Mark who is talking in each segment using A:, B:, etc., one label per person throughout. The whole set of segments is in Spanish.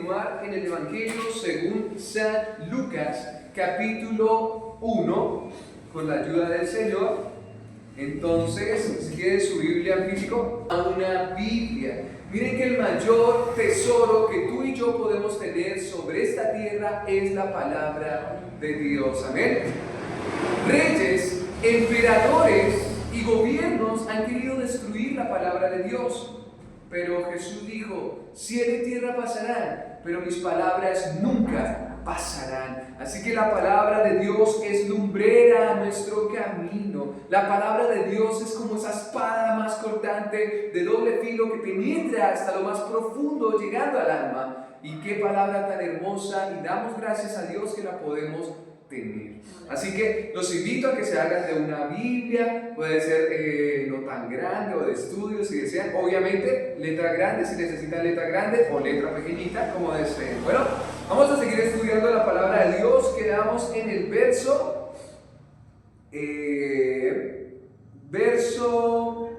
A: continuar en el Evangelio según San Lucas, capítulo 1, con la ayuda del Señor. Entonces, si tienen su Biblia en físico, a una Biblia. Miren que el mayor tesoro que tú y yo podemos tener sobre esta tierra es la palabra de Dios. Amén. Reyes, emperadores y gobiernos han querido destruir la palabra de Dios. Pero Jesús dijo: cielo y tierra pasarán, pero mis palabras nunca pasarán. Así que la palabra de Dios es lumbrera a nuestro camino. La palabra de Dios es como esa espada más cortante de doble filo que penetra hasta lo más profundo, llegando al alma. Y qué palabra tan hermosa, y damos gracias a Dios que la podemos tener. Así que los invito a que se hagan de una Biblia, puede ser no tan grande o de estudio si desean, obviamente letra grande si necesitan letra grande o letra pequeñita como deseen. Bueno, vamos a seguir estudiando la palabra de Dios. Quedamos en el verso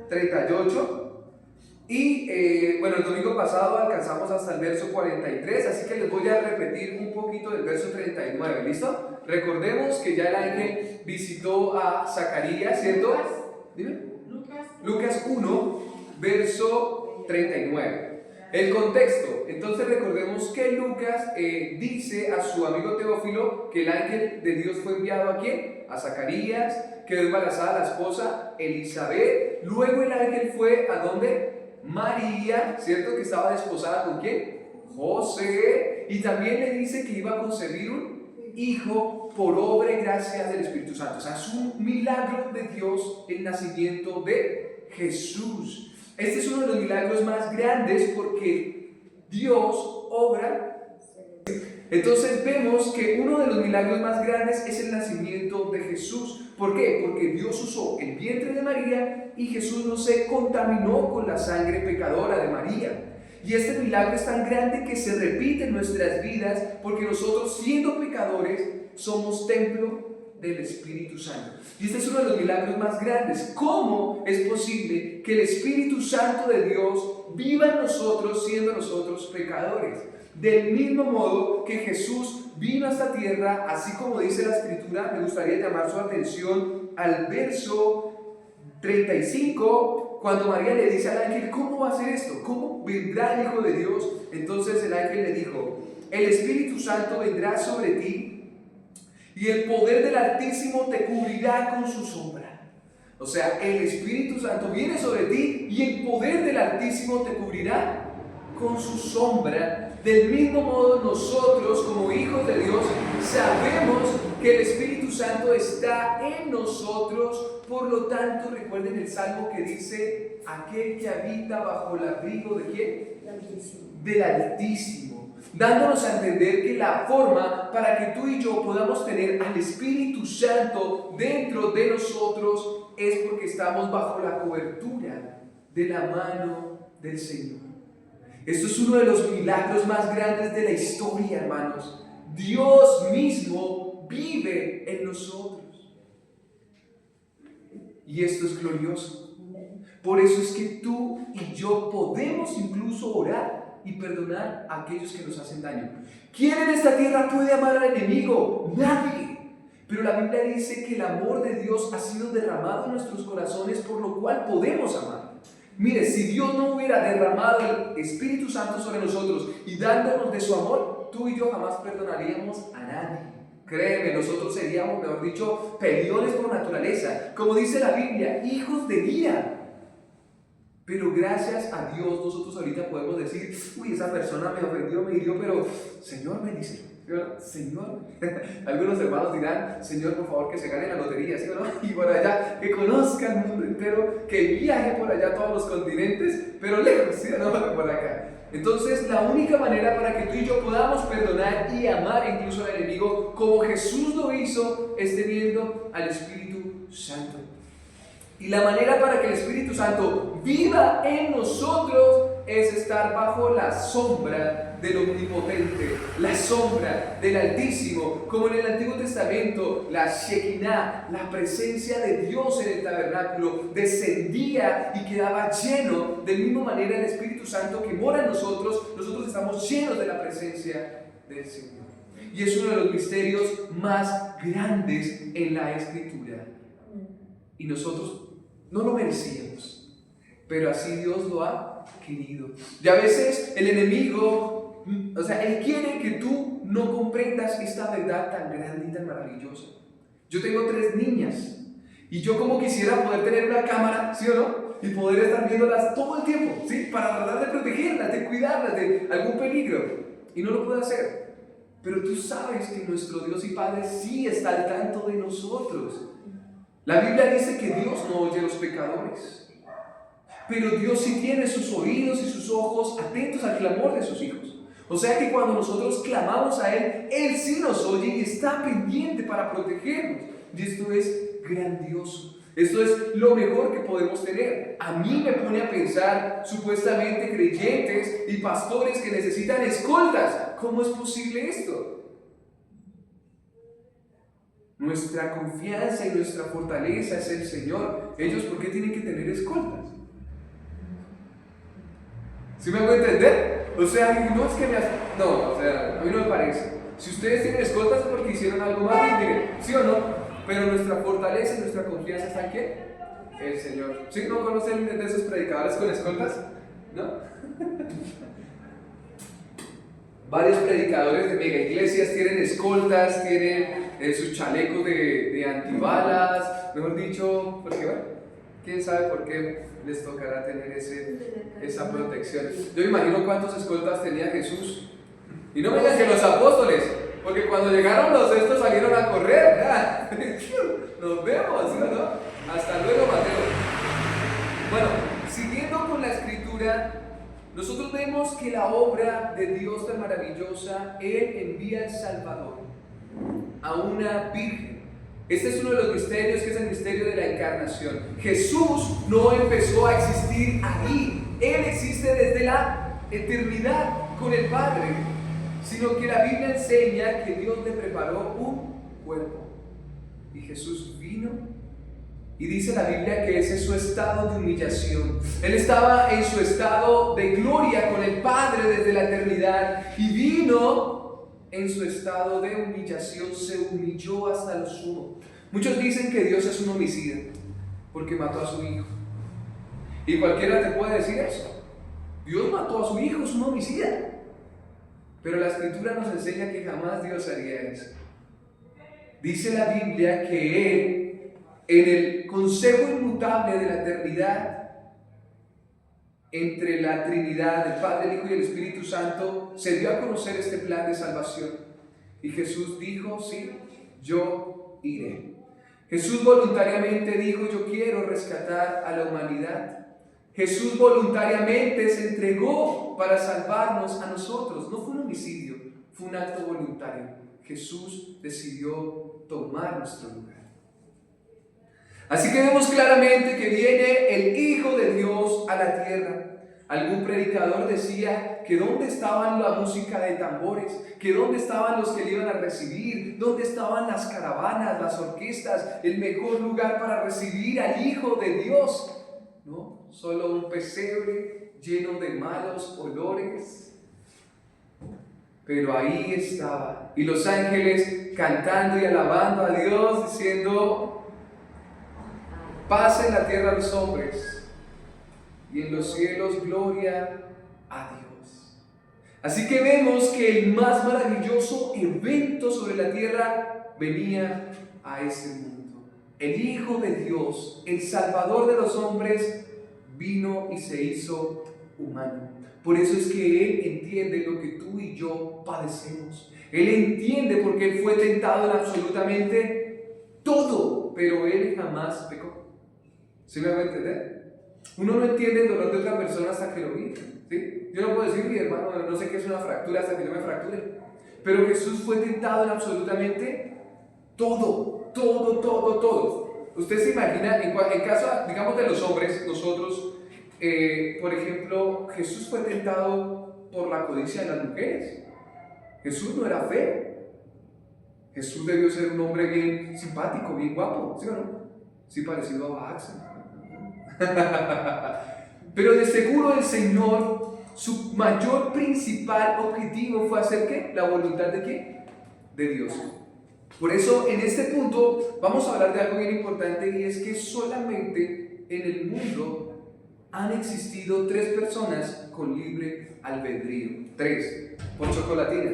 A: 38 y bueno, el domingo pasado alcanzamos hasta el verso 43, así que les voy a repetir un poquito del verso 39, ¿listo? Recordemos que ya el ángel visitó a Zacarías, ¿cierto? ¿Dime? Lucas 1, verso 39. El contexto. Entonces recordemos que Lucas dice a su amigo Teófilo que el ángel de Dios fue enviado ¿a quién? A Zacarías, quedó embarazada la esposa Elizabeth. Luego el ángel fue ¿a dónde? María, ¿cierto? Que estaba desposada ¿con quién? José. Y también le dice que iba a concebir un hijo por obra y gracia del Espíritu Santo. O sea, es un milagro de Dios el nacimiento de Jesús. Este es uno de los milagros más grandes porque Dios obra. Entonces vemos que uno de los milagros más grandes es el nacimiento de Jesús. ¿Por qué? Porque Dios usó el vientre de María y Jesús no se contaminó con la sangre pecadora de María. Y este milagro es tan grande que se repite en nuestras vidas porque nosotros, siendo pecadores, somos templo del Espíritu Santo. Y este es uno de los milagros más grandes. ¿Cómo es posible que el Espíritu Santo de Dios viva en nosotros siendo nosotros pecadores? Del mismo modo que Jesús vino a esta tierra, así como dice la Escritura, me gustaría llamar su atención al verso 35, cuando María le dice al ángel: ¿cómo va a ser esto? ¿Cómo vendrá el Hijo de Dios? Entonces el ángel le dijo: el Espíritu Santo vendrá sobre ti y el poder del Altísimo te cubrirá con su sombra. O sea, el Espíritu Santo viene sobre ti y el poder del Altísimo te cubrirá con su sombra. Del mismo modo, nosotros como hijos de Dios sabemos que el Espíritu Santo está en nosotros. Por lo tanto, recuerden el salmo que dice: aquel que habita bajo el abrigo ¿de quién? Del Altísimo, dándonos a entender que la forma para que tú y yo podamos tener al Espíritu Santo dentro de nosotros es porque estamos bajo la cobertura de la mano del Señor. Esto es uno de los milagros más grandes de la historia, hermanos. Dios mismo vive en nosotros. Y esto es glorioso. Por eso es que tú y yo podemos incluso orar y perdonar a aquellos que nos hacen daño. ¿Quién en esta tierra puede amar al enemigo? Nadie. Pero la Biblia dice que el amor de Dios ha sido derramado en nuestros corazones, por lo cual podemos amar. Mire, si Dios no hubiera derramado el Espíritu Santo sobre nosotros y dándonos de su amor, tú y yo jamás perdonaríamos a nadie. Créeme, nosotros seríamos, mejor dicho, peleones por naturaleza. Como dice la Biblia, hijos de ira. Pero gracias a Dios nosotros ahorita podemos decir: uy, esa persona me ofendió, me hirió, pero Señor, bendice. Señor, algunos hermanos dirán: Señor, por favor, que se gane la lotería, ¿sí o no? Y por allá, que conozca el mundo entero, que viaje por allá a todos los continentes, pero lejos, ¿sí o no? Por acá. Entonces, la única manera para que tú y yo podamos perdonar y amar incluso al enemigo, como Jesús lo hizo, es teniendo al Espíritu Santo. Y la manera para que el Espíritu Santo viva en nosotros es estar bajo la sombra del Omnipotente, la sombra del Altísimo, como en el Antiguo Testamento, la Shekinah, la presencia de Dios en el tabernáculo, descendía y quedaba lleno. De misma manera el Espíritu Santo que mora en nosotros, nosotros estamos llenos de la presencia del Señor. Y es uno de los misterios más grandes en la Escritura. Y nosotros no lo merecíamos, pero así Dios lo ha querido. Y a veces el enemigo, él quiere que tú no comprendas esta verdad tan grande y tan maravillosa. Yo tengo 3 niñas y yo como quisiera poder tener una cámara, ¿sí o no? Y poder estar viéndolas todo el tiempo, ¿sí? Para tratar de protegerlas, de cuidarlas de algún peligro. Y no lo puedo hacer. Pero tú sabes que nuestro Dios y Padre sí está al tanto de nosotros. La Biblia dice que Dios no oye a los pecadores, pero Dios sí tiene sus oídos y sus ojos atentos al clamor de sus hijos. O sea que cuando nosotros clamamos a Él, Él sí nos oye y está pendiente para protegernos. Y esto es grandioso. Esto es lo mejor que podemos tener. A mí me pone a pensar, supuestamente creyentes y pastores que necesitan escoltas. ¿Cómo es posible esto? Nuestra confianza y nuestra fortaleza es el Señor. ¿Ellos por qué tienen que tener escoltas? ¿Sí me hago entender? No es que a mí no me parece. Si ustedes tienen escoltas es porque hicieron algo malo, y miren, ¿sí o no? Pero nuestra fortaleza y nuestra confianza está en ¿quién? El Señor. ¿Sí? ¿No conocen de esos predicadores con escoltas? ¿No? Varios predicadores de mega iglesias tienen escoltas, tienen sus chalecos de antibalas, mejor dicho, porque bueno, quién sabe por qué les tocará tener esa protección. Yo me imagino cuántos escoltas tenía Jesús. Y no me digan que los apóstoles, porque cuando llegaron estos salieron a correr. ¿Verdad? Nos vemos, ¿sí o no? Hasta luego, Mateo. Bueno, siguiendo con la escritura, nosotros vemos que la obra de Dios tan maravillosa, Él envía al Salvador a una virgen. Este es uno de los misterios, que es el misterio de la encarnación. Jesús no empezó a existir ahí. Él existe desde la eternidad con el Padre, sino que la Biblia enseña que Dios le preparó un cuerpo. Y Jesús vino. Y dice la Biblia que ese es su estado de humillación. Él estaba en su estado de gloria con el Padre desde la eternidad y vino en su estado de humillación, se humilló hasta lo sumo. Muchos dicen que Dios es un homicida porque mató a su hijo. Y cualquiera te puede decir eso. Dios mató a su hijo, es un homicida. Pero la Escritura nos enseña que jamás Dios haría eso. Dice la Biblia que Él, en el consejo inmutable de la eternidad, entre la Trinidad, el Padre, el Hijo y el Espíritu Santo, se dio a conocer este plan de salvación. Y Jesús dijo, sí, yo iré. Jesús voluntariamente dijo, yo quiero rescatar a la humanidad. Jesús voluntariamente se entregó para salvarnos a nosotros. No fue un homicidio, fue un acto voluntario. Jesús decidió tomar nuestro lugar. Así que vemos claramente que viene el Hijo de Dios a la tierra. Algún predicador decía que dónde estaban la música de tambores, que dónde estaban los que le iban a recibir, dónde estaban las caravanas, las orquestas, el mejor lugar para recibir al Hijo de Dios. No, solo un pesebre lleno de malos olores. Pero ahí estaba, y los ángeles cantando y alabando a Dios, diciendo: paz en la tierra a los hombres, y en los cielos gloria a Dios. Así que vemos que el más maravilloso evento sobre la tierra venía a ese mundo. El Hijo de Dios, el Salvador de los hombres, vino y se hizo humano. Por eso es que Él entiende lo que tú y yo padecemos. Él entiende porque Él fue tentado en absolutamente todo, pero Él jamás pecó. ¿Sí me va a entender? Uno no entiende el dolor de otra persona hasta que lo vive, ¿sí? Yo no puedo decir, mi hermano, no sé qué es una fractura hasta que yo me fracture. Pero Jesús fue tentado en absolutamente todo. Usted se imagina, en caso, digamos, de los hombres, nosotros, por ejemplo, Jesús fue tentado por la codicia de las mujeres. Jesús no era feo. Jesús debió ser un hombre bien simpático, bien guapo, ¿sí o no? Sí, parecido a Axel. Pero de seguro el Señor, su mayor principal objetivo fue hacer ¿qué? La voluntad de ¿qué? De Dios. Por eso en este punto vamos a hablar de algo bien importante, y es que solamente en el mundo han existido 3 personas con libre albedrío. 3. Por chocolatina.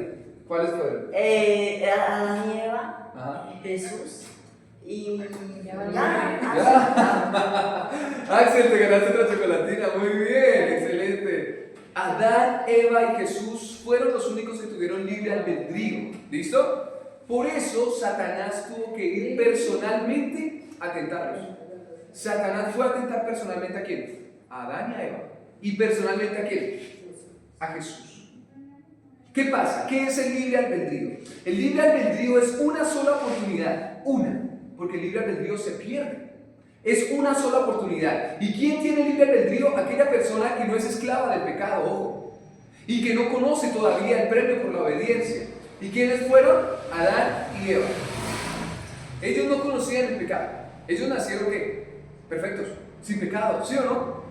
A: ¿Cuáles fueron?
B: Adán y Eva,
A: Ajá.
B: Jesús y
A: Axel, te ganaste otra chocolatina. Muy bien, excelente. Adán, Eva y Jesús fueron los únicos que tuvieron libre albedrío. ¿Listo? Por eso Satanás tuvo que ir personalmente a tentarlos. Satanás fue a tentar personalmente ¿a quién? A Adán y a Eva. ¿Y personalmente a quién? A Jesús. ¿Qué pasa? ¿Qué es el libre albedrío? El libre albedrío es una sola oportunidad. Una. Porque el libre albedrío se pierde. Es una sola oportunidad. ¿Y quién tiene libre albedrío? Aquella persona que no es esclava del pecado, ojo. Y que no conoce todavía el premio por la obediencia. ¿Y quiénes fueron? Adán y Eva. Ellos no conocían el pecado. Ellos nacieron ¿qué? Perfectos, sin pecado, ¿sí o no?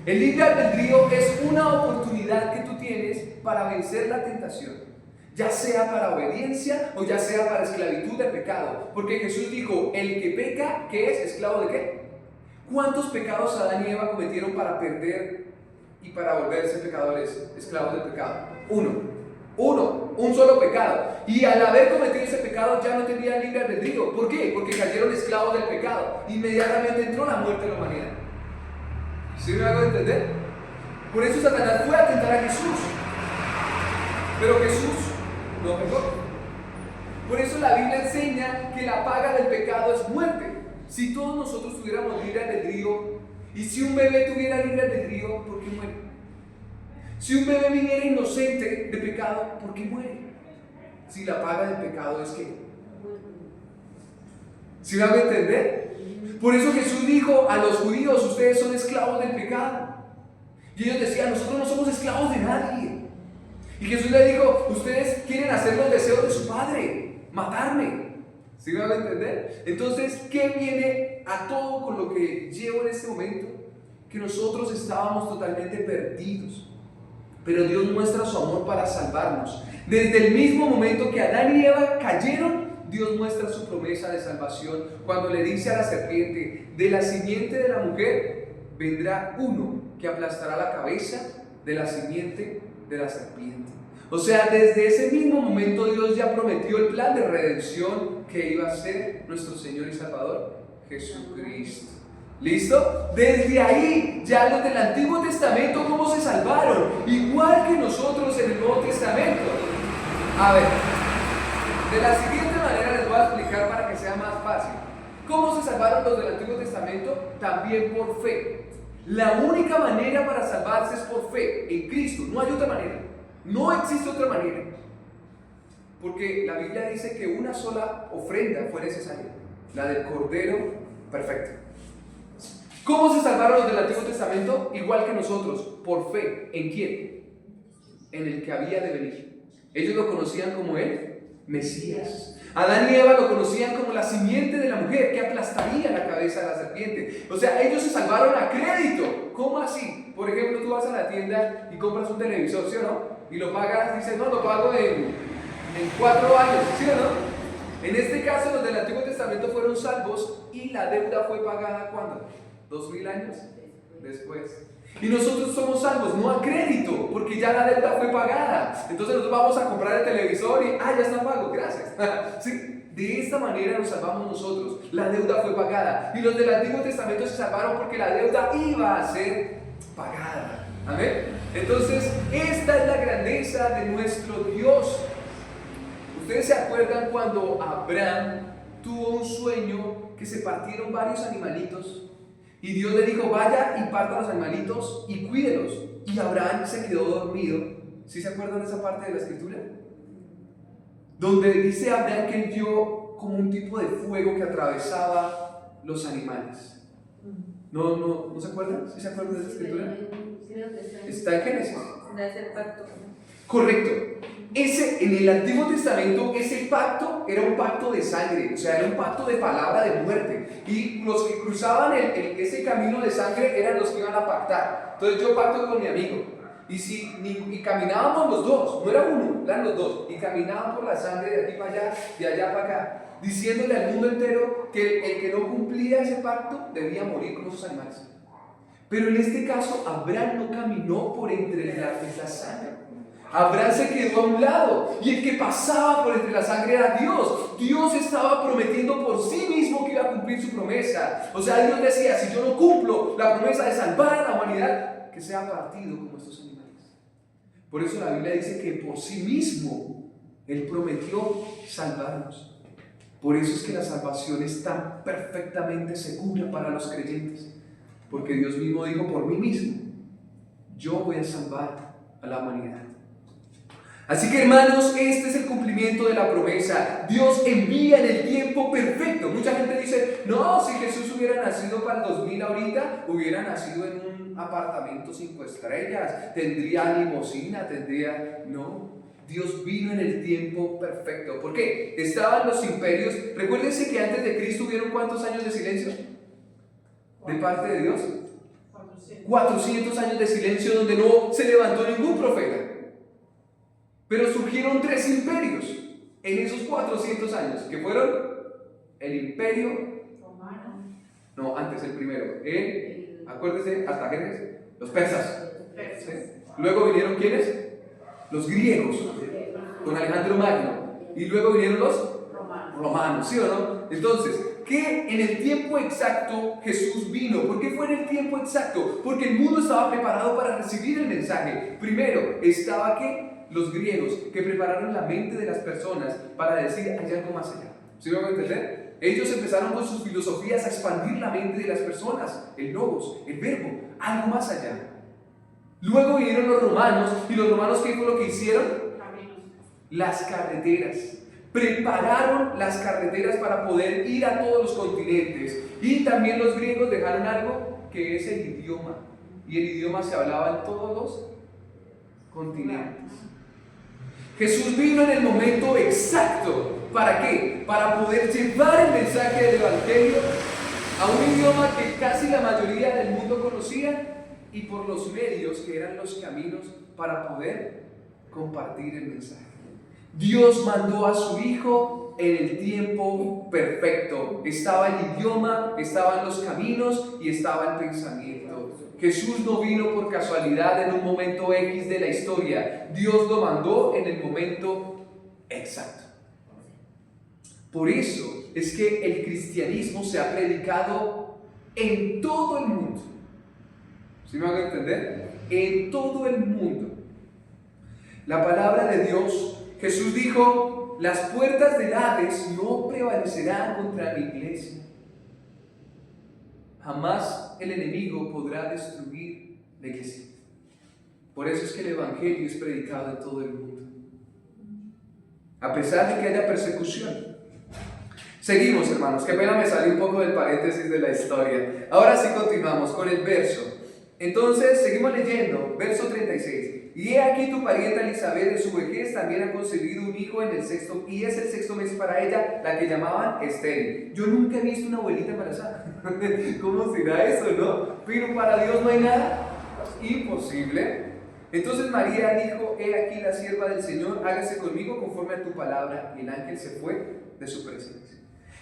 A: El libre albedrío es una oportunidad que tú tienes para vencer la tentación, ya sea para obediencia o ya sea para esclavitud del pecado. Porque Jesús dijo, el que peca, ¿qué es? ¿Esclavo de qué? ¿Cuántos pecados Adán y Eva cometieron para perder y para volverse pecadores, esclavos del pecado? Un solo pecado. Y al haber cometido ese pecado ya no tenían libre albedrío. ¿Por qué? Porque cayeron esclavos del pecado. Inmediatamente entró la muerte en la humanidad. ¿Sí me hago entender? Por eso Satanás fue a tentar a Jesús. Pero Jesús no pecó. Por eso la Biblia enseña que la paga del pecado es muerte. Si todos nosotros tuviéramos libre albedrío, y si un bebé tuviera libre albedrío, ¿por qué muere? Si un bebé viniera inocente de pecado, ¿por qué muere? Si la paga del pecado es que... ¿Sí me hago entender? Por eso Jesús dijo a los judíos, ustedes son esclavos del pecado. Y ellos decían, nosotros no somos esclavos de nadie. Y Jesús le dijo, ustedes quieren hacer los deseos de su padre, matarme. ¿Sí me van a entender? Entonces, ¿qué viene a todo con lo que llevo en este momento? Que nosotros estábamos totalmente perdidos, pero Dios muestra su amor para salvarnos. Desde el mismo momento que Adán y Eva cayeron, Dios muestra su promesa de salvación cuando le dice a la serpiente, de la simiente de la mujer vendrá uno que aplastará la cabeza de la simiente de la serpiente. O sea, desde ese mismo momento Dios ya prometió el plan de redención que iba a ser nuestro Señor y Salvador, Jesucristo. ¿Listo? Desde ahí, ya los del Antiguo Testamento, ¿cómo se salvaron? Igual que nosotros en el Nuevo Testamento. A ver, de la siguiente manera les voy a explicar para que sea más fácil. ¿Cómo se salvaron los del Antiguo Testamento? También por fe. La única manera para salvarse es por fe en Cristo, no hay otra manera. No existe otra manera. Porque la Biblia dice que una sola ofrenda fue necesaria, la del Cordero perfecto. ¿Cómo se salvaron los del Antiguo Testamento? Igual que nosotros, por fe. ¿En quién? En el que había de venir. Ellos lo conocían como el Mesías. Adán y Eva lo conocían como la simiente de la mujer que aplastaría la cabeza de la serpiente. O sea, ellos se salvaron a crédito. ¿Cómo así? Por ejemplo, tú vas a la tienda y compras un televisor, ¿sí o no? Y lo pagas, dices, no, lo pago en 4 años, ¿sí o no? En este caso, los del Antiguo Testamento fueron salvos y la deuda fue pagada, ¿cuándo? 2000 años después. Y nosotros somos salvos, no a crédito, porque ya la deuda fue pagada. Entonces nosotros vamos a comprar el televisor y, ya está pago, gracias. ¿Sí? De esta manera nos salvamos nosotros. La deuda fue pagada. Y los del Antiguo Testamento se salvaron porque la deuda iba a ser pagada. Amén. Entonces, esta es la grandeza de nuestro Dios. Ustedes se acuerdan cuando Abraham tuvo un sueño que se partieron varios animalitos. Y Dios le dijo, vaya y parta los animalitos y cuídelos. Y Abraham se quedó dormido. ¿Sí se acuerdan de esa parte de la escritura? Donde dice Abraham que él vio como un tipo de fuego que atravesaba los animales. ¿No se acuerdan? ¿Sí se acuerdan de esa escritura? Está en Génesis.
C: No es el pacto.
A: Correcto. En el Antiguo Testamento, ese pacto era un pacto de sangre, o sea, era un pacto de palabra de muerte. Y los que cruzaban ese camino de sangre eran los que iban a pactar. Entonces yo pacto con mi amigo. Y caminábamos los dos, no era uno, eran los dos. Y caminaban por la sangre de aquí para allá, de allá para acá, diciéndole al mundo entero que el que no cumplía ese pacto debía morir como esos animales. Pero en este caso, Abraham no caminó por entre la sangre. Abraham se quedó a un lado y el que pasaba por entre la sangre era Dios. Dios estaba prometiendo por sí mismo que iba a cumplir su promesa. O sea, Dios decía, si yo no cumplo la promesa de salvar a la humanidad, que sea partido como estos animales. Por eso la Biblia dice que por sí mismo Él prometió salvarnos. Por eso es que la salvación es tan perfectamente segura para los creyentes. Porque Dios mismo dijo, por mí mismo, yo voy a salvar a la humanidad. Así que hermanos, este es el cumplimiento de la promesa. Dios envía en el tiempo perfecto. Mucha gente dice, no, si Jesús hubiera nacido para el 2000 ahorita, hubiera nacido en un apartamento 5 estrellas, tendría limusina, No, Dios vino en el tiempo perfecto. ¿Por qué? Estaban los imperios. Recuérdense que antes de Cristo hubieron ¿cuántos años de silencio? De parte de Dios. 400 años de silencio donde no se levantó ningún profeta. Pero surgieron 3 imperios en esos 400 años, que fueron el imperio romano. No, antes el primero. Acuérdense, Artajerjes, los persas. ¿Sí? Luego vinieron ¿quiénes? Los griegos, con Alejandro Magno. Y luego vinieron los romanos, ¿sí o no? Entonces, que en el tiempo exacto Jesús vino. ¿Por qué fue en el tiempo exacto? Porque el mundo estaba preparado para recibir el mensaje. Primero, estaba que los griegos que prepararon la mente de las personas para decir hay algo más allá. ¿Sí me van a entender? Ellos empezaron con sus filosofías a expandir la mente de las personas, el logos, el verbo, algo más allá. Luego vinieron los romanos, y los romanos ¿qué fue lo que hicieron? Las carreteras. Prepararon las carreteras para poder ir a todos los continentes. Y también los griegos dejaron algo que es el idioma. Y el idioma se hablaba en todos los continentes. Jesús vino en el momento exacto. ¿Para qué? Para poder llevar el mensaje del Evangelio a un idioma que casi la mayoría del mundo conocía y por los medios que eran los caminos para poder compartir el mensaje. Dios mandó a su Hijo en el tiempo perfecto. Estaba el idioma, estaban los caminos y estaba el pensamiento. Jesús no vino por casualidad en un momento X de la historia. Dios lo mandó en el momento exacto. Por eso es que el cristianismo se ha predicado en todo el mundo. ¿Sí me van a entender? En todo el mundo. La palabra de Dios, Jesús dijo, las puertas del Hades no prevalecerán contra mi iglesia. Jamás el enemigo podrá destruir la iglesia. Por eso es que el Evangelio es predicado en todo el mundo. A pesar de que haya persecución. Seguimos, hermanos. Qué pena me salí un poco del paréntesis de la historia. Ahora sí continuamos con el verso. Entonces, seguimos leyendo. Verso 36. Y he aquí tu parienta Elizabeth de su vejez también ha concebido un hijo en el sexto, y es el sexto mes para ella, la que llamaban estéril. Yo nunca he visto una abuelita embarazada. ¿Cómo será eso, no? Pero para Dios no hay nada imposible. Entonces María dijo, he aquí la sierva del Señor, hágase conmigo conforme a tu palabra. Y el ángel se fue de su presencia.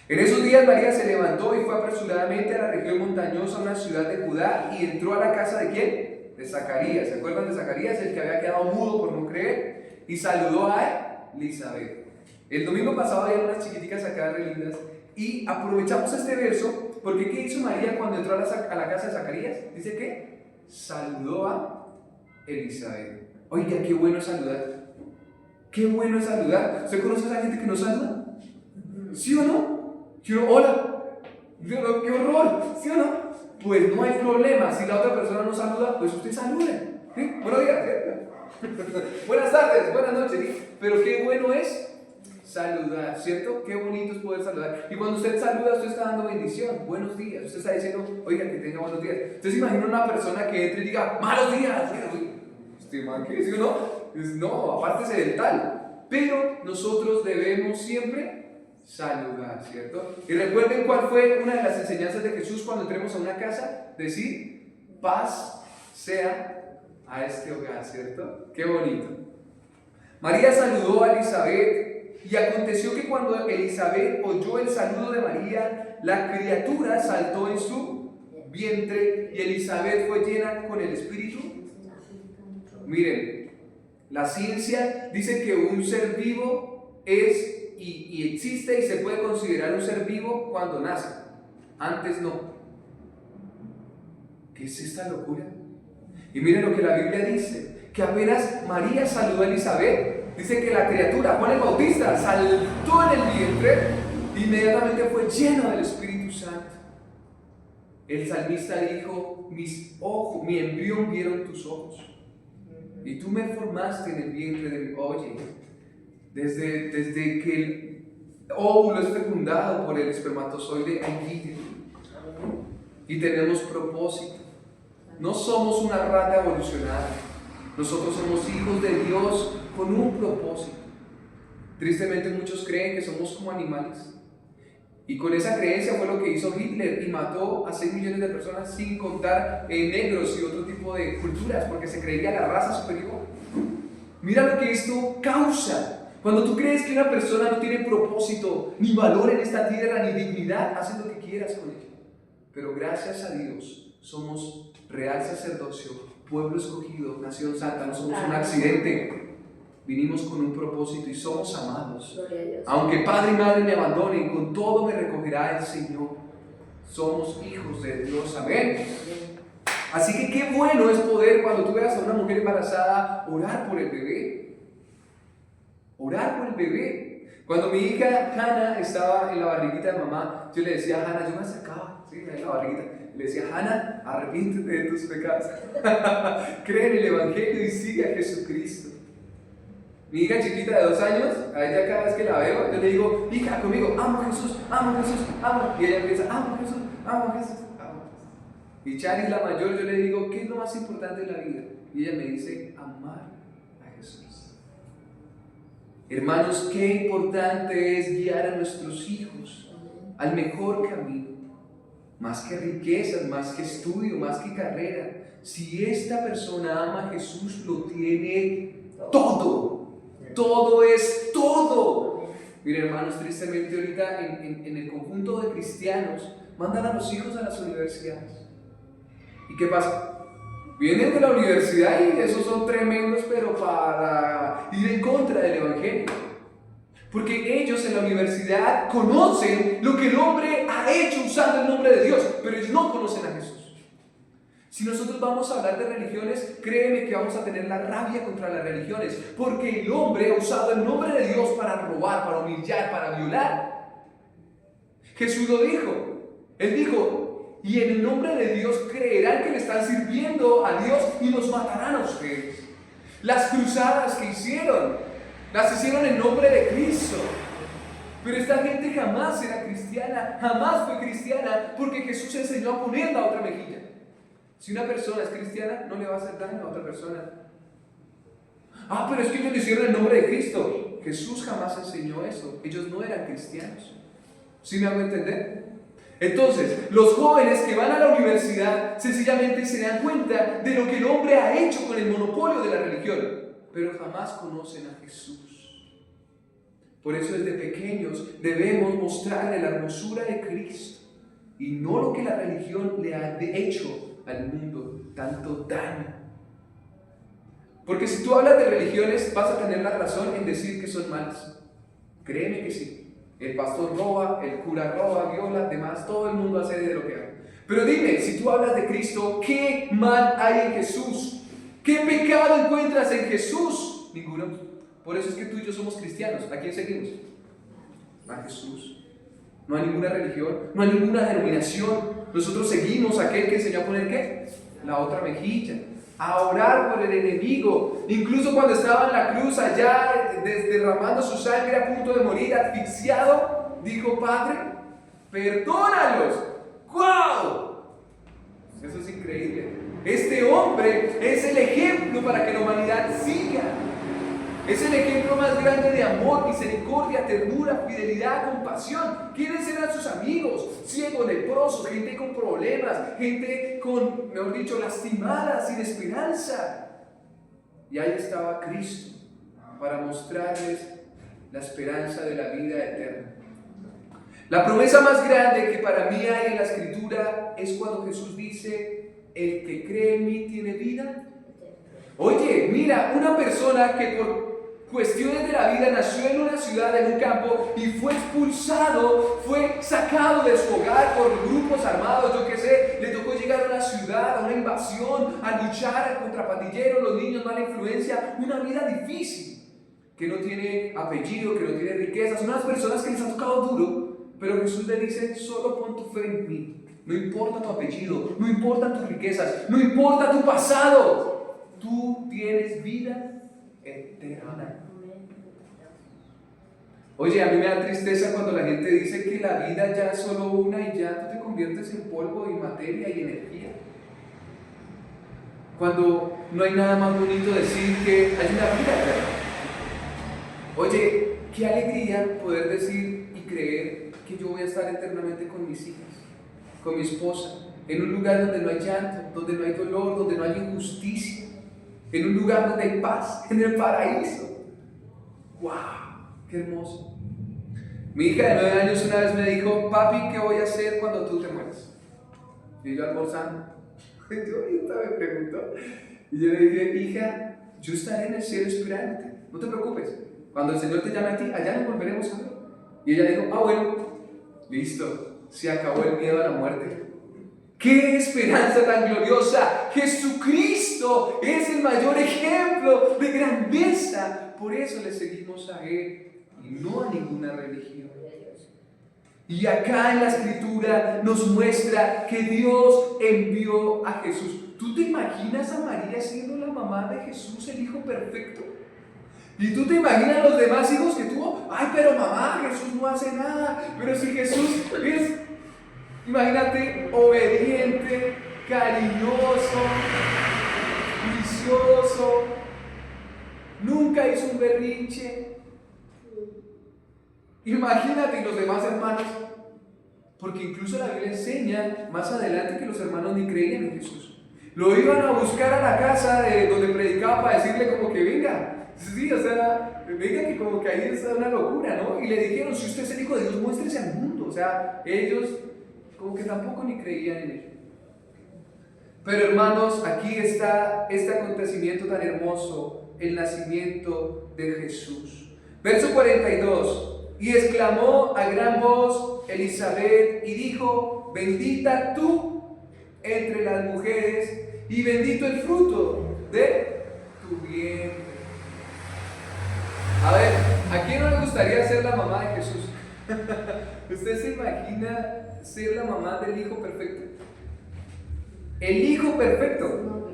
A: En esos días María se levantó y fue apresuradamente a la región montañosa, una ciudad de Judá, y entró a la casa de ¿quién? De Zacarías. ¿Se acuerdan de Zacarías? El que había quedado mudo por no creer, y saludó a Elizabeth. El domingo pasado había unas chiquiticas acá re lindas, y aprovechamos este verso, porque ¿qué hizo María cuando entró a la casa de Zacarías? Dice que saludó a Elizabeth. Oiga, qué bueno es saludar. Qué bueno es saludar. ¿Usted conoce a esa gente que no saluda? ¿Sí o no? ¿Sí o no? Hola. ¡Qué horror! ¿Sí o no? Pues no hay problema. Si la otra persona no saluda, pues usted salude. ¿Sí? Buenos días. Buenas tardes, buenas noches. ¿Sí? Pero qué bueno es saludar, ¿cierto? Qué bonito es poder saludar. Y cuando usted saluda, usted está dando bendición. Buenos días. Usted está diciendo, oiga, que tenga buenos días. Usted se imagina una persona que entre y diga, malos días. ¿este man qué? ¿Sí o no? No, apártese del tal. Pero nosotros debemos siempre saludar, ¿cierto? Y recuerden cuál fue una de las enseñanzas de Jesús cuando entremos a una casa, decir, paz sea a este hogar, ¿cierto? Qué bonito. María saludó a Elizabeth y aconteció que cuando Elizabeth oyó el saludo de María, la criatura saltó en su vientre y Elizabeth fue llena con el Espíritu. Miren, la ciencia dice que un ser vivo es y existe y se puede considerar un ser vivo cuando nace. Antes no. ¿Qué es esta locura? Y miren lo que la Biblia dice, que apenas María saludó a Elizabeth, dice que la criatura, Juan el Bautista, saltó en el vientre, inmediatamente fue lleno del Espíritu Santo. El salmista dijo, mis ojos, mi embrión vieron tus ojos, y tú me formaste en el vientre de mi... Oye, desde que el óvulo es fecundado por el espermatozoide, hay vida, y tenemos propósito. No somos una rata evolucionada, nosotros somos hijos de Dios con un propósito. Tristemente muchos creen que somos como animales, y con esa creencia fue lo que hizo Hitler y mató a 6 millones de personas, sin contar negros y otro tipo de culturas, porque se creía la raza superior. Mira lo que esto causa. Cuando tú crees que una persona no tiene propósito, ni valor en esta tierra, ni dignidad, haces lo que quieras con ella. Pero gracias a Dios somos real sacerdocio, pueblo escogido, nación santa, no somos un accidente. Vinimos con un propósito y somos amados. Aunque padre y madre me abandonen, con todo me recogerá el Señor. Somos hijos de Dios, amén. Así que qué bueno es poder, cuando tú veas a una mujer embarazada, orar por el bebé. Orar por el bebé. Cuando mi hija Hannah estaba en la barriguita de mamá, yo le decía a Hannah, yo me acercaba, ¿sí? En la barriguita, le decía, Hannah, arrepiéntete de tus pecados. Cree en el Evangelio y sigue a Jesucristo. Mi hija chiquita de 2 años, a ella cada vez que la veo, yo le digo, hija, conmigo, amo a Jesús, amo a Jesús, amo. Y ella empieza, amo a Jesús, amo a Jesús, amo a Jesús. Y Charis, la mayor, yo le digo, ¿qué es lo más importante en la vida? Y ella me dice, amar a Jesús. Hermanos, qué importante es guiar a nuestros hijos al mejor camino. Más que riquezas, más que estudio, más que carrera. Si esta persona ama a Jesús, lo tiene todo. Todo es todo. Miren, hermanos, tristemente ahorita en el conjunto de cristianos mandan a los hijos a las universidades. ¿Y qué pasa? Vienen de la universidad y esos son tremendos, pero para ir en contra del Evangelio. Porque ellos en la universidad conocen lo que el hombre ha hecho usando el nombre de Dios, pero ellos no conocen a Jesús. Si nosotros vamos a hablar de religiones, créeme que vamos a tener la rabia contra las religiones, porque el hombre ha usado el nombre de Dios para robar, para humillar, para violar. Jesús lo dijo. Él dijo, y en el nombre de Dios creerán que le están sirviendo a Dios y los matarán a ustedes. Las cruzadas que hicieron, las hicieron en nombre de Cristo. Pero esta gente jamás era cristiana, jamás fue cristiana, porque Jesús enseñó a poner la otra mejilla. Si una persona es cristiana, no le va a hacer daño a otra persona. Ah, pero es que ellos lo hicieron en nombre de Cristo. Jesús jamás enseñó eso. Ellos no eran cristianos. ¿Sí me hago entender? Entonces, los jóvenes que van a la universidad sencillamente se dan cuenta de lo que el hombre ha hecho con el monopolio de la religión, pero jamás conocen a Jesús. Por eso desde pequeños debemos mostrarle la hermosura de Cristo y no lo que la religión le ha hecho al mundo tanto daño. Porque si tú hablas de religiones vas a tener la razón en decir que son malas. Créeme que sí. El pastor roba, el cura roba, viola, demás, todo el mundo hace de lo que hace. Pero dime, si tú hablas de Cristo, ¿qué mal hay en Jesús? ¿Qué pecado encuentras en Jesús? Ninguno. Por eso es que tú y yo somos cristianos. ¿A quién seguimos? A Jesús. No hay ninguna religión, no hay ninguna denominación. Nosotros seguimos a aquel que enseñó a poner ¿qué? La otra mejilla. A orar por el enemigo. Incluso cuando estaba en la cruz allá derramando su sangre a punto de morir, asfixiado, dijo, Padre, perdónalos. ¡Wow! Eso es increíble. Este hombre es el ejemplo para que la humanidad siga. Es el ejemplo más grande de amor, misericordia, ternura, fidelidad, compasión. ¿Quiénes eran sus amigos? Ciegos, leprosos, gente con problemas, gente con, mejor dicho, lastimada, sin esperanza. Y ahí estaba Cristo para mostrarles la esperanza de la vida eterna. La promesa más grande que para mí hay en la Escritura es cuando Jesús dice: el que cree en mí tiene vida. Oye, mira, una persona que por cuestiones de la vida nació en una ciudad, en un campo, y fue expulsado, fue sacado de su hogar por grupos armados, yo qué sé, le tocó llegar a una ciudad, a una invasión, a luchar contra pandilleros, los niños, mala influencia, una vida difícil, que no tiene apellido, que no tiene riquezas, son unas personas que les ha tocado duro, pero Jesús le dice: solo pon tu fe en mí, no importa tu apellido, no importa tus riquezas, no importa tu pasado, tú tienes vida eterna. Oye, a mí me da tristeza cuando la gente dice que la vida ya es solo una y ya tú te conviertes en polvo y materia y energía. Cuando no hay nada más bonito decir que hay una vida eterna. Oye, qué alegría poder decir y creer que yo voy a estar eternamente con mis hijas, con mi esposa, en un lugar donde no hay llanto, donde no hay dolor, donde no hay injusticia, en un lugar donde hay paz, en el paraíso. ¡Wow! ¡Qué hermoso! Mi hija de 9 años una vez me dijo: papi, ¿qué voy a hacer cuando tú te mueras? Y yo almorzando. Yo ahorita me preguntó. Y yo le dije: hija, yo estaré en el cielo esperándote. No te preocupes. Cuando el Señor te llame a ti, allá nos volveremos a ver. Y ella dijo: bueno, listo. Se acabó el miedo a la muerte. ¡Qué esperanza tan gloriosa! Jesucristo es el mayor ejemplo de grandeza. Por eso le seguimos a Él y no a ninguna religión. Y acá en la Escritura nos muestra que Dios envió a Jesús. ¿Tú te imaginas a María siendo la mamá de Jesús, el Hijo perfecto? ¿Y tú te imaginas los demás hijos que tuvo? Ay, pero mamá, Jesús no hace nada. Pero si Jesús es, imagínate, obediente, cariñoso, juicioso, nunca hizo un berrinche. Imagínate, y los demás hermanos, porque incluso la Biblia enseña más adelante que los hermanos ni creían en Jesús. Lo iban a buscar a la casa de donde predicaba para decirle como que venga. Sí, o sea, venga, que como que ahí está una locura, ¿no? Y le dijeron: si usted es el Hijo de Dios, muéstrese al mundo. O sea, ellos como que tampoco ni creían en él. Pero hermanos, aquí está este acontecimiento tan hermoso, el nacimiento de Jesús. Verso 42. Y exclamó a gran voz Elizabeth y dijo: bendita tú entre las mujeres y bendito el fruto de tu vientre. A ver, ¿a quién no le gustaría ser la mamá de Jesús? ¿Usted se imagina ser la mamá del Hijo perfecto? El Hijo perfecto.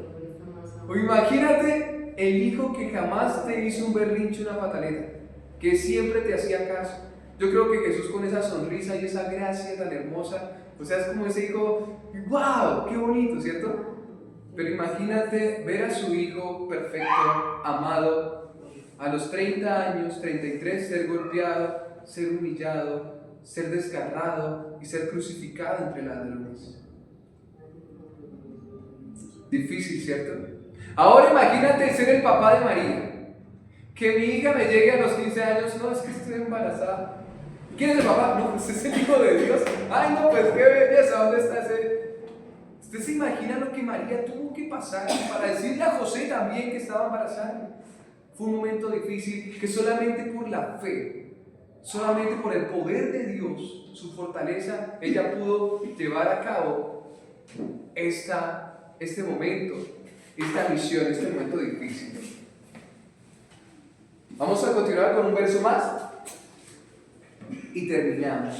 A: O imagínate el hijo que jamás te hizo un berrinche, una pataleta, que siempre te hacía caso. Yo creo que Jesús, con esa sonrisa y esa gracia tan hermosa, o sea, es como ese hijo, ¡wow! ¡Qué bonito!, ¿cierto? Pero imagínate ver a su hijo perfecto, amado, a los 30 años, 33, ser golpeado, ser humillado, ser desgarrado y ser crucificado entre ladrones. Difícil, ¿cierto? Ahora imagínate ser el papá de María. Que mi hija me llegue a los 15 años: no, es que estoy embarazada. ¿Quién es el papá? No, pues es el Hijo de Dios. Ay, no, pues qué belleza, ¿dónde está ese? ¿Usted se imagina lo que María tuvo que pasar para decirle a José también que estaba embarazada? Fue un momento difícil que solamente por la fe, solamente por el poder de Dios, su fortaleza, ella pudo llevar a cabo este momento, esta misión, este momento difícil. Vamos a continuar con un verso más y terminamos.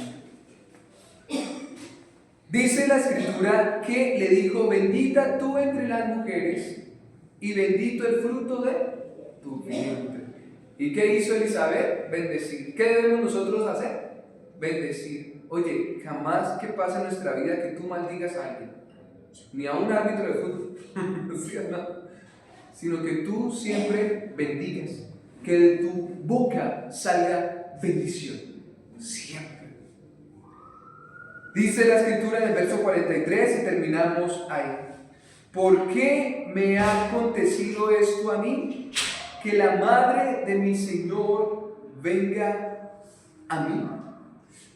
A: Dice la Escritura que le dijo: bendita tú entre las mujeres y bendito el fruto de tu vientre. ¿Y qué hizo Elizabeth? Bendecir. ¿Qué debemos nosotros hacer? Bendecir. Oye, jamás que pase en nuestra vida que tú maldigas a alguien. ni a un árbitro de fútbol, ¿sí o no? Sino que tú siempre bendigas, que de tu boca salga bendición, siempre. Dice la escritura en el verso 43 y terminamos ahí. ¿Por qué me ha acontecido esto a mí? Que la madre de mi Señor venga a mí.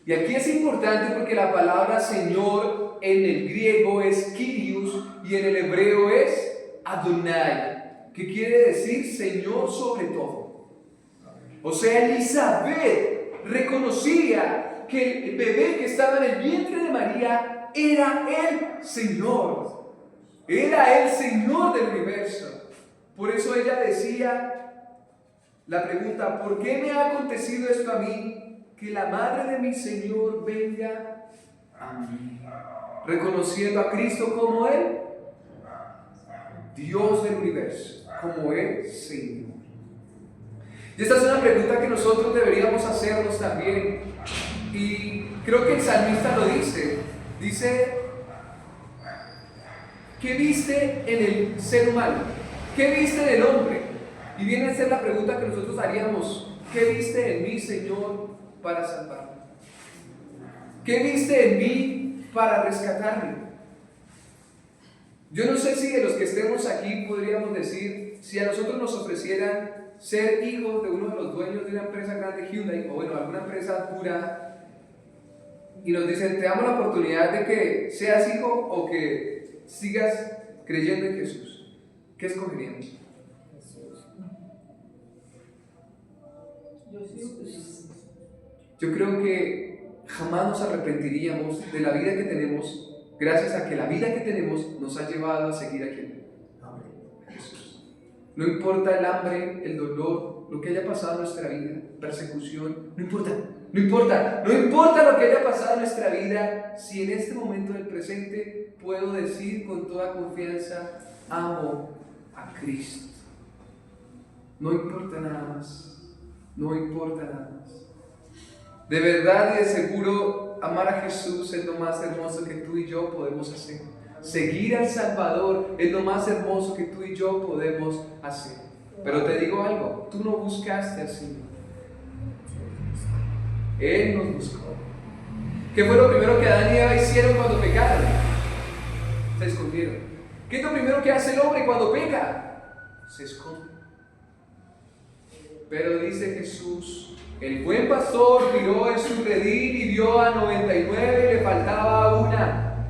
A: Y aquí es importante porque la palabra Señor en el griego es Kyrios y en el hebreo es Adonai, que quiere decir Señor sobre todo. O sea, Elizabeth reconocía que el bebé que estaba en el vientre de María era el Señor. Era el Señor del universo. Por eso ella decía la pregunta: ¿por qué me ha acontecido esto a mí? Que la madre de mi Señor venga a mí. Reconociendo a Cristo como el Dios del universo, como el Señor. Y esta es una pregunta que nosotros deberíamos hacernos también. Y creo que el salmista lo dice. Dice: ¿qué viste en el ser humano? ¿Qué viste en el hombre? Y viene a ser la pregunta que nosotros haríamos: ¿qué viste en mí, Señor, para salvarme? ¿Qué viste en mí para rescatarme? Yo no sé si de los que estemos aquí podríamos decir, si a nosotros nos ofrecieran ser hijos de uno de los dueños de una empresa grande, Hyundai, o bueno, alguna empresa pura, y nos dicen: te damos la oportunidad de que seas hijo o que sigas creyendo en Jesús, ¿qué escogeríamos? Yo creo que jamás nos arrepentiríamos de la vida que tenemos, gracias a que la vida que tenemos nos ha llevado a seguir aquí. Jesús. No importa el hambre, el dolor, lo que haya pasado en nuestra vida, persecución, no importa lo que haya pasado en nuestra vida, si en este momento del presente puedo decir con toda confianza: amo a Cristo. No importa nada más, no importa nada más. De verdad y de seguro, amar a Jesús es lo más hermoso que tú y yo podemos hacer. Seguir al Salvador es lo más hermoso que tú y yo podemos hacer. Pero te digo algo: tú no buscaste al Señor, Él nos buscó. ¿Qué fue lo primero que Adán y Eva hicieron cuando pecaron? Se escondieron. ¿Qué es lo primero que hace el hombre cuando peca? Se esconde. Pero dice Jesús: el buen pastor miró en su redil y vio a 99 y le faltaba una,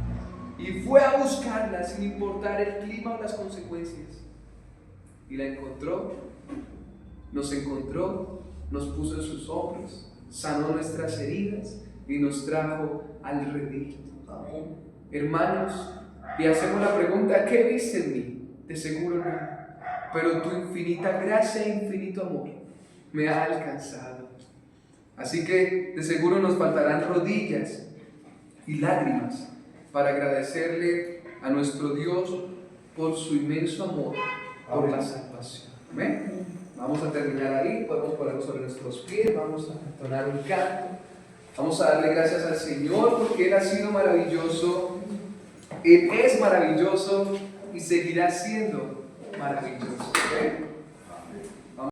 A: y fue a buscarla sin importar el clima o las consecuencias, y la encontró, nos puso en sus hombros, sanó nuestras heridas y nos trajo al redil. Amén. Hermanos, y hacemos la pregunta: ¿qué viste en mí? De seguro no, pero tu infinita gracia e infinito amor me ha alcanzado. Así que de seguro nos faltarán rodillas y lágrimas para agradecerle a nuestro Dios por su inmenso amor, por la salvación. ¿Amén? Vamos a terminar ahí, podemos ponernos sobre nuestros pies, vamos a entonar un canto, vamos a darle gracias al Señor porque Él ha sido maravilloso, Él es maravilloso y seguirá siendo maravilloso. ¿Okay?